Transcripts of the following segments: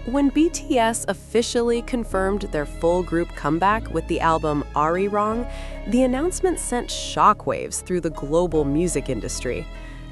When BTS officially confirmed their full group comeback with the album Arirang, the announcement sent shockwaves through the global music industry.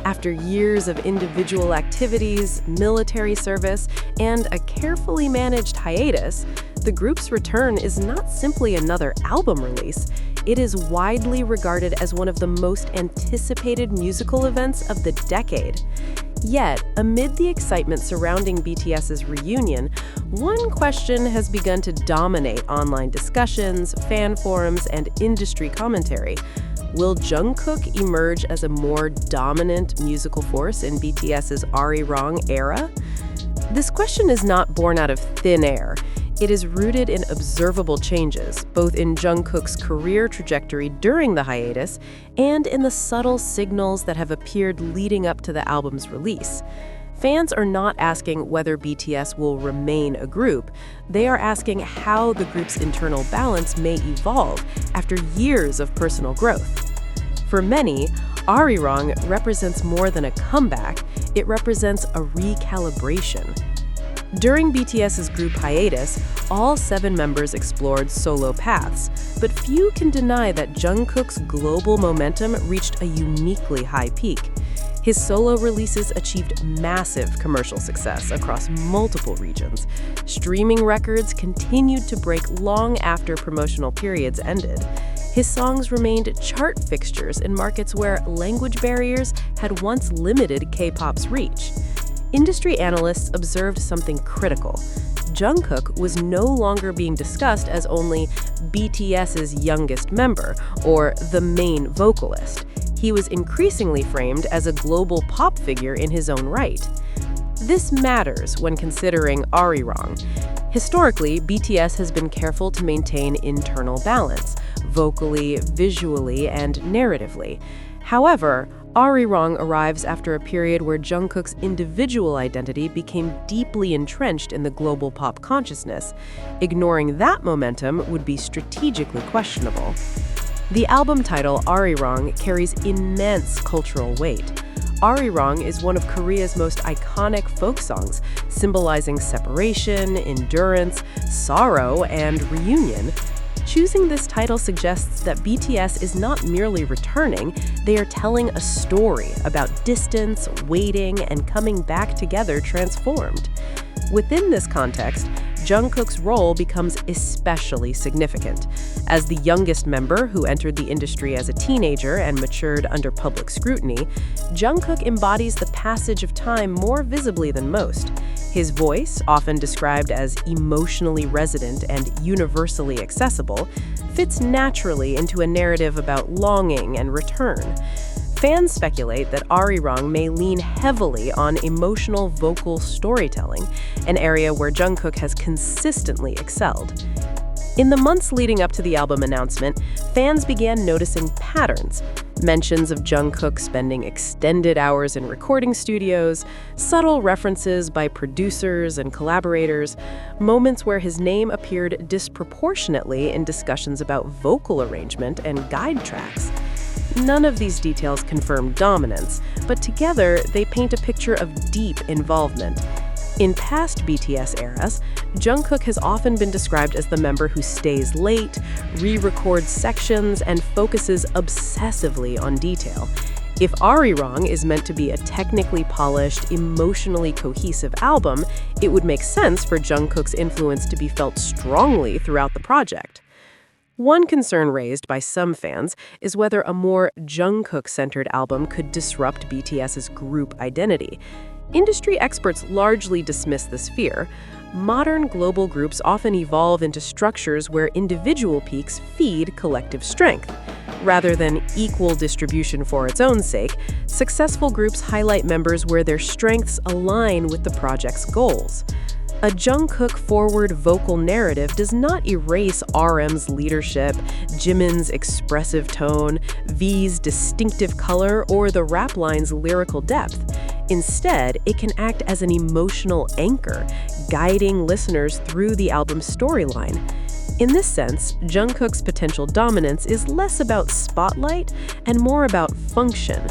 After years of individual activities, military service, and a carefully managed hiatus, the group's return is not simply another album release. It is widely regarded as one of the most anticipated musical events of the decade. Yet, amid the excitement surrounding BTS's reunion, one question has begun to dominate online discussions, fan forums, and industry commentary. Will Jungkook emerge as a more dominant musical force in BTS's Arirang era? This question is not born out of thin air. It is rooted in observable changes, both in Jungkook's career trajectory during the hiatus and in the subtle signals that have appeared leading up to the album's release. Fans are not asking whether BTS will remain a group. They are asking how the group's internal balance may evolve after years of personal growth. For many, Arirang represents more than a comeback. It represents a recalibration. During BTS's group hiatus, all 7 members explored solo paths, but few can deny that Jungkook's global momentum reached a uniquely high peak. His solo releases achieved massive commercial success across multiple regions. Streaming records continued to break long after promotional periods ended. His songs remained chart fixtures in markets where language barriers had once limited K-pop's reach. Industry analysts observed something critical. Jungkook was no longer being discussed as only BTS's youngest member or the main vocalist. He was increasingly framed as a global pop figure in his own right. This matters when considering Arirang. Historically, BTS has been careful to maintain internal balance, vocally, visually, and narratively. However, Arirang arrives after a period where Jungkook's individual identity became deeply entrenched in the global pop consciousness. Ignoring that momentum would be strategically questionable. The album title, Arirang, carries immense cultural weight. Arirang is one of Korea's most iconic folk songs, symbolizing separation, endurance, sorrow, and reunion. Choosing this title suggests that BTS is not merely returning, they are telling a story about distance, waiting, and coming back together transformed. Within this context, Jungkook's role becomes especially significant. As the youngest member who entered the industry as a teenager and matured under public scrutiny, Jungkook embodies the passage of time more visibly than most. His voice, often described as emotionally resonant and universally accessible, fits naturally into a narrative about longing and return. Fans speculate that Arirang may lean heavily on emotional vocal storytelling, an area where Jungkook has consistently excelled. In the months leading up to the album announcement, fans began noticing patterns. Mentions of Jungkook spending extended hours in recording studios, subtle references by producers and collaborators, moments where his name appeared disproportionately in discussions about vocal arrangement and guide tracks. None of these details confirm dominance, but together they paint a picture of deep involvement. In past BTS eras, Jungkook has often been described as the member who stays late, re-records sections, and focuses obsessively on detail. If Arirang is meant to be a technically polished, emotionally cohesive album, it would make sense for Jungkook's influence to be felt strongly throughout the project. One concern raised by some fans is whether a more Jungkook-centered album could disrupt BTS's group identity. Industry experts largely dismiss this fear. Modern global groups often evolve into structures where individual peaks feed collective strength. Rather than equal distribution for its own sake, successful groups highlight members where their strengths align with the project's goals. A Jungkook-forward vocal narrative does not erase RM's leadership, Jimin's expressive tone, V's distinctive color, or the rap line's lyrical depth. Instead, it can act as an emotional anchor, guiding listeners through the album's storyline. In this sense, Jungkook's potential dominance is less about spotlight and more about function.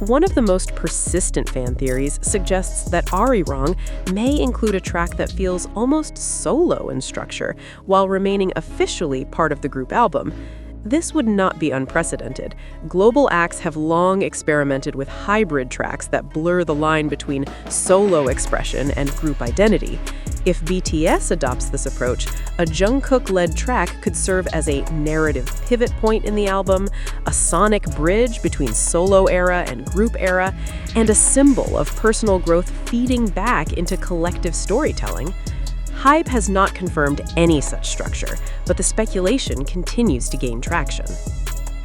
One of the most persistent fan theories suggests that Arirang may include a track that feels almost solo in structure, while remaining officially part of the group album. This would not be unprecedented. Global acts have long experimented with hybrid tracks that blur the line between solo expression and group identity. If BTS adopts this approach, a Jungkook-led track could serve as a narrative pivot point in the album, a sonic bridge between solo era and group era, and a symbol of personal growth feeding back into collective storytelling. Hype has not confirmed any such structure, but the speculation continues to gain traction.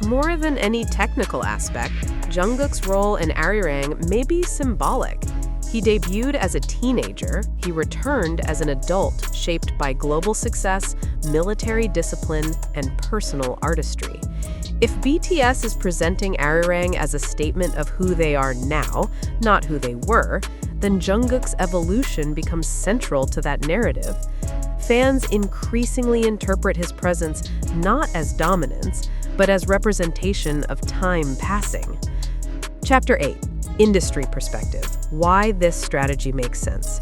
More than any technical aspect, Jungkook's role in Arirang may be symbolic. He debuted as a teenager, he returned as an adult shaped by global success, military discipline, and personal artistry. If BTS is presenting Arirang as a statement of who they are now, not who they were, then Jungkook's evolution becomes central to that narrative. Fans increasingly interpret his presence not as dominance, but as representation of time passing. Chapter 8. Industry perspective. Why this strategy makes sense.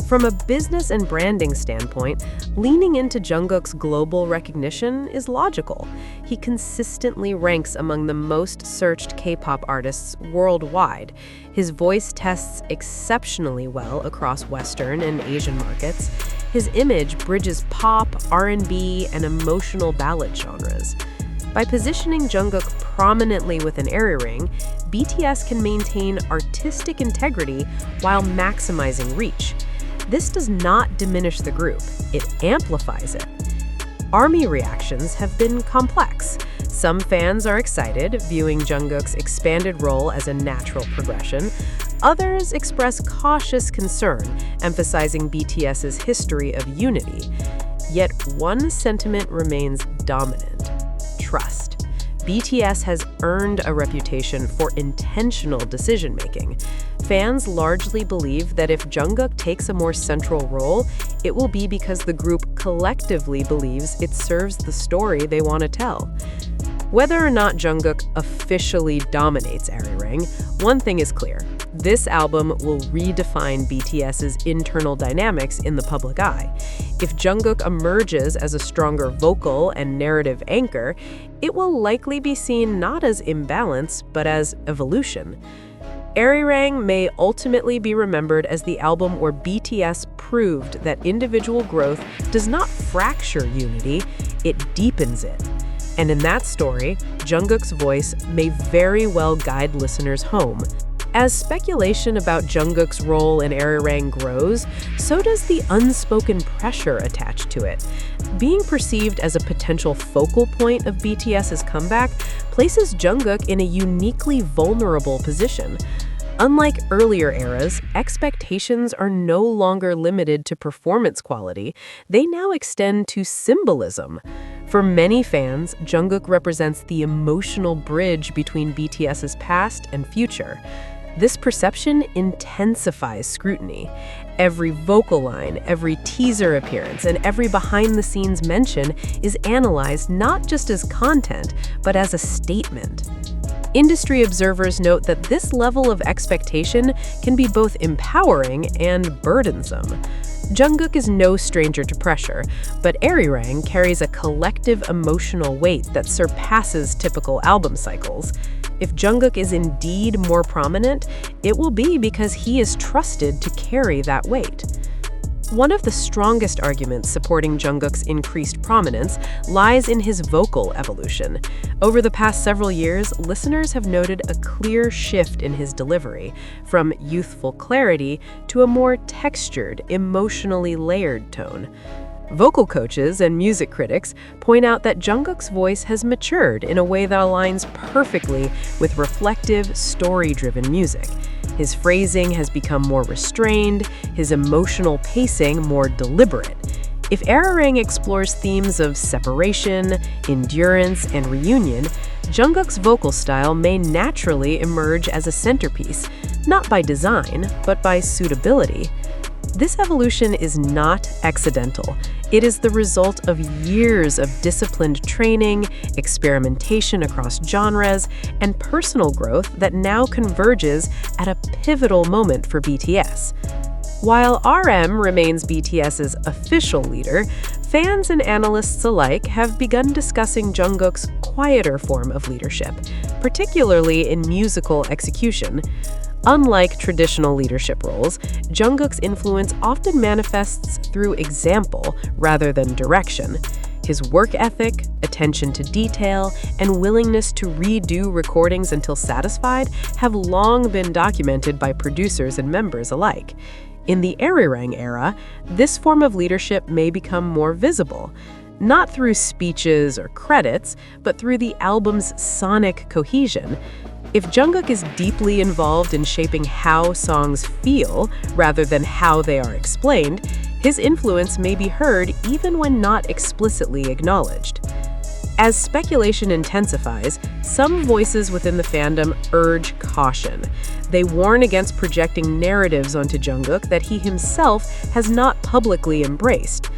From a business and branding standpoint, leaning into Jungkook's global recognition is logical. He consistently ranks among the most searched K-pop artists worldwide. His voice tests exceptionally well across Western and Asian markets. His image bridges pop, R&B, and emotional ballad genres. By positioning Jungkook prominently within Arirang, BTS can maintain artistic integrity while maximizing reach. This does not diminish the group, it amplifies it. ARMY reactions have been complex. Some fans are excited, viewing Jungkook's expanded role as a natural progression. Others express cautious concern, emphasizing BTS's history of unity. Yet one sentiment remains dominant: trust. BTS has earned a reputation for intentional decision-making. Fans largely believe that if Jungkook takes a more central role, it will be because the group collectively believes it serves the story they want to tell. Whether or not Jungkook officially dominates Arirang, one thing is clear: this album will redefine BTS's internal dynamics in the public eye. If Jungkook emerges as a stronger vocal and narrative anchor, it will likely be seen not as imbalance, but as evolution. Arirang may ultimately be remembered as the album where BTS proved that individual growth does not fracture unity, it deepens it. And in that story, Jungkook's voice may very well guide listeners home. As speculation about Jungkook's role in Arirang grows, so does the unspoken pressure attached to it. Being perceived as a potential focal point of BTS's comeback places Jungkook in a uniquely vulnerable position. Unlike earlier eras, expectations are no longer limited to performance quality. They now extend to symbolism. For many fans, Jungkook represents the emotional bridge between BTS's past and future. This perception intensifies scrutiny. Every vocal line, every teaser appearance, and every behind-the-scenes mention is analyzed not just as content, but as a statement. Industry observers note that this level of expectation can be both empowering and burdensome. Jungkook is no stranger to pressure, but Arirang carries a collective emotional weight that surpasses typical album cycles. If Jungkook is indeed more prominent, it will be because he is trusted to carry that weight. One of the strongest arguments supporting Jungkook's increased prominence lies in his vocal evolution. Over the past several years, listeners have noted a clear shift in his delivery, from youthful clarity to a more textured, emotionally layered tone. Vocal coaches and music critics point out that Jungkook's voice has matured in a way that aligns perfectly with reflective, story-driven music. His phrasing has become more restrained, his emotional pacing more deliberate. If Arirang explores themes of separation, endurance, and reunion, Jungkook's vocal style may naturally emerge as a centerpiece, not by design, but by suitability. This evolution is not accidental. It is the result of years of disciplined training, experimentation across genres, and personal growth that now converges at a pivotal moment for BTS. While RM remains BTS's official leader, fans and analysts alike have begun discussing Jungkook's quieter form of leadership, particularly in musical execution. Unlike traditional leadership roles, Jungkook's influence often manifests through example rather than direction. His work ethic, attention to detail, and willingness to redo recordings until satisfied have long been documented by producers and members alike. In the Arirang era, this form of leadership may become more visible, not through speeches or credits, but through the album's sonic cohesion. If Jungkook is deeply involved in shaping how songs feel rather than how they are explained, his influence may be heard even when not explicitly acknowledged. As speculation intensifies, some voices within the fandom urge caution. They warn against projecting narratives onto Jungkook that he himself has not publicly embraced.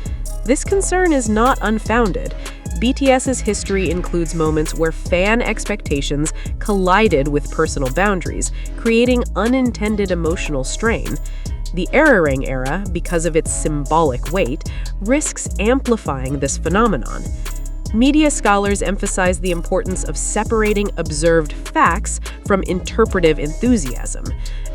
This concern is not unfounded. BTS's history includes moments where fan expectations collided with personal boundaries, creating unintended emotional strain. The Arirang era, because of its symbolic weight, risks amplifying this phenomenon. Media scholars emphasize the importance of separating observed facts from interpretive enthusiasm.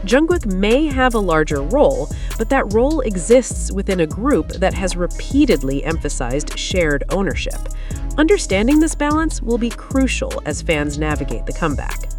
Jungkook may have a larger role, but that role exists within a group that has repeatedly emphasized shared ownership. Understanding this balance will be crucial as fans navigate the comeback.